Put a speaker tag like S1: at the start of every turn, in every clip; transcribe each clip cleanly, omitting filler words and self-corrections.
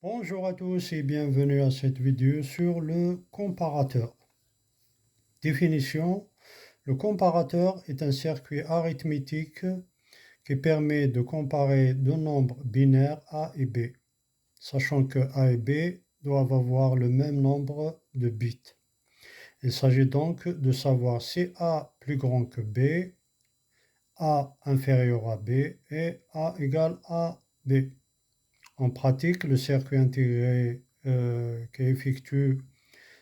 S1: Bonjour à tous et bienvenue à cette vidéo sur le comparateur. Définition: le comparateur est un circuit arithmétique qui permet de comparer deux nombres binaires A et B, sachant que A et B doivent avoir le même nombre de bits. Il s'agit donc de savoir si A plus grand que B, A inférieur à B et A égale à B. En pratique, le circuit intégré qui effectue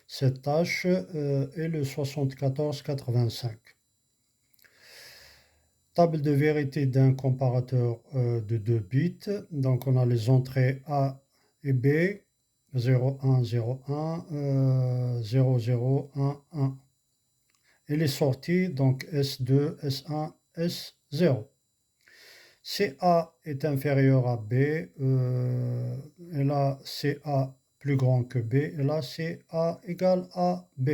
S1: cette tâche est le 7485. Table de vérité d'un comparateur de 2 bits. Donc on a les entrées A et B, 0, 1, 0, 1, 0, 0, 1, 1. Et les sorties, donc S2, S1, S0. Si A est inférieur à B, et là c'est A plus grand que B, et là c'est A égale à B.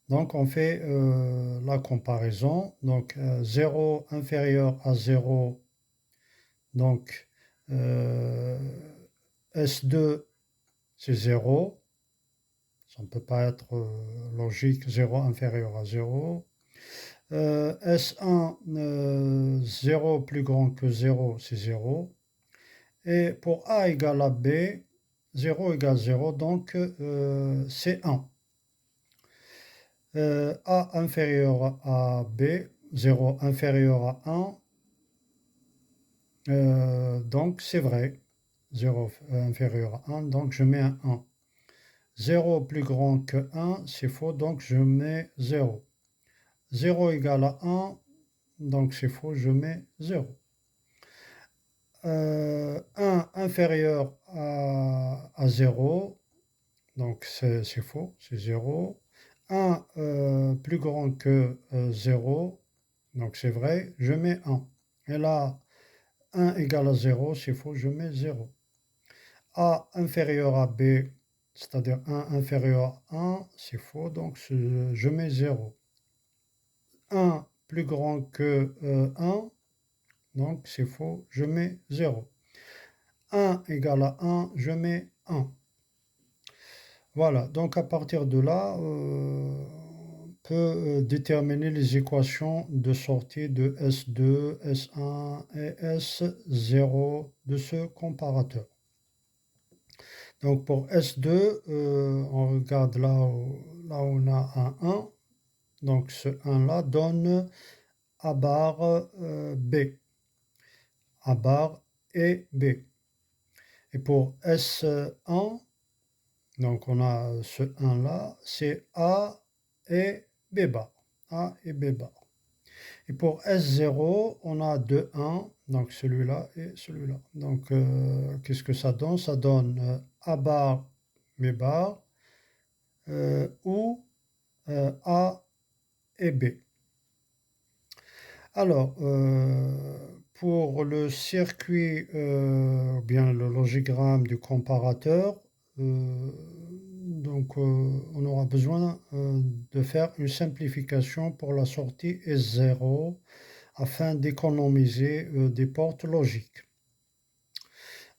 S1: Donc on fait la comparaison. Donc 0 inférieur à 0, donc euh, S2 c'est 0. Ça ne peut pas être logique, 0 inférieur à 0. S1, 0 plus grand que 0, c'est 0. Et pour A égale à B, 0 égale 0, donc c'est 1. A inférieur à B, 0 inférieur à 1, donc c'est vrai. 0 inférieur à 1, donc je mets un 1. 0 plus grand que 1, c'est faux, donc je mets 0. 0 égale à 1, donc c'est faux, je mets 0. 1 inférieur à 0, donc c'est faux, c'est 0. 1 plus grand que 0, donc c'est vrai, je mets 1. Et là, 1 égale à 0, c'est faux, je mets 0. A inférieur à B, c'est-à-dire 1 inférieur à 1, c'est faux, donc je mets 0. 1 plus grand que 1, donc c'est faux, je mets 0. 1 égale à 1, je mets 1. Voilà, donc à partir de là, on peut déterminer les équations de sortie de S2, S1 et S0 de ce comparateur. Donc pour S2, on regarde là où on a un 1. Donc ce 1-là donne A bar B, A bar et B. Et pour S1, donc on a ce 1-là, c'est A et B bar. A et B bar. Et pour S0, on a deux 1, donc celui-là et celui-là. Donc qu'est-ce que ça donne? Ça donne A bar, B bar, ou A et B. Alors, pour le circuit, ou bien le logigramme du comparateur, donc on aura besoin de faire une simplification pour la sortie S0 afin d'économiser des portes logiques.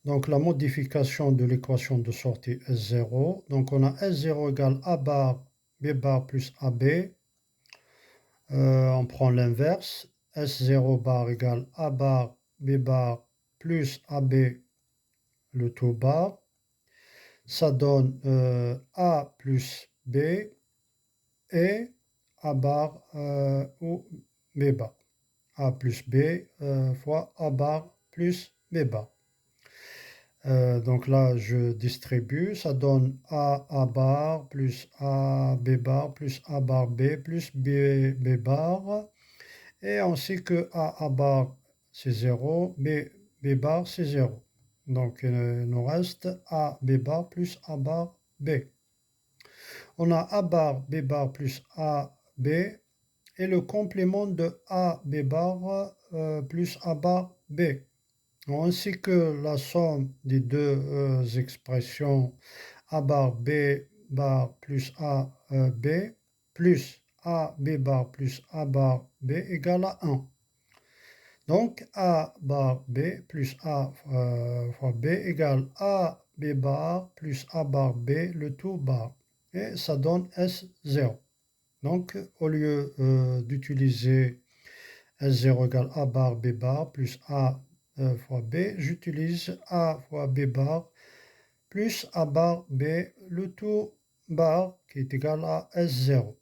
S1: Donc la modification de l'équation de sortie S0, donc on a S0 égale A bar B bar plus AB. On prend l'inverse, S0 bar égale A bar B bar plus AB le tout bar. Ça donne A plus B et A bar ou B bar. A plus B fois A bar plus B bar. Donc là, je distribue, ça donne A bar plus A B bar plus A bar B plus B bar. Et on sait que A bar c'est 0, B bar c'est 0. Donc il nous reste A B bar plus A bar B. On a A bar B bar plus A B et le complément de A B bar plus A bar B. On sait que la somme des deux expressions A bar B bar plus A B plus A B bar plus A bar B égale à 1. Donc A bar B plus A fois B égale A B bar plus A bar B, le tout bar. Et ça donne S0. Donc, au lieu d'utiliser S0 égale A bar B bar plus A fois B, j'utilise A fois B bar plus A bar B, le tout bar qui est égal à S0.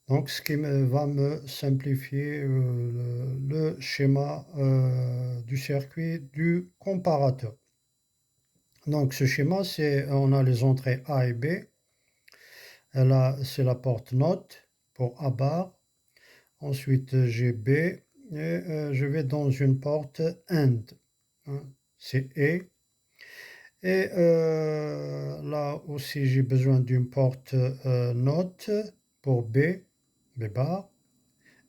S1: Donc, ce qui va me simplifier le schéma du circuit du comparateur. Donc, ce schéma, on a les entrées A et B. Et là, c'est la porte note pour A bar. Ensuite, j'ai B et je vais dans une porte AND. Hein, c'est E. Et là aussi, j'ai besoin d'une porte note pour B, B bar.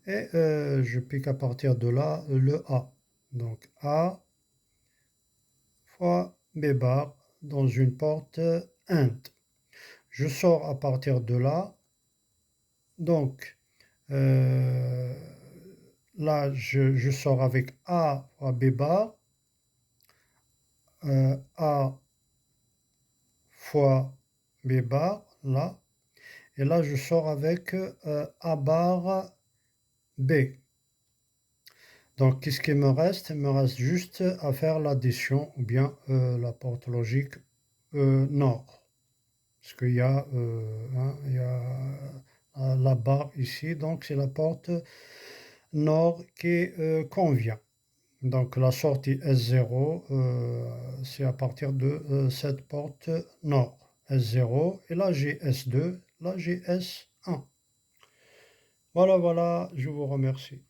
S1: Et je pique à partir de là le A. Donc A fois B bar dans une porte AND. Je sors à partir de là. Donc là, je sors avec A fois B bar. A fois B bar, là. Et là, je sors avec A bar B. Donc, qu'est-ce qu'il me reste? Il me reste juste à faire l'addition ou bien la porte logique nord. Parce qu'il y a, il y a la barre ici, donc c'est la porte nord qui convient. Donc, la sortie S0, c'est à partir de cette porte nord. S0, et là j'ai S2, là j'ai S1. Voilà, voilà, je vous remercie.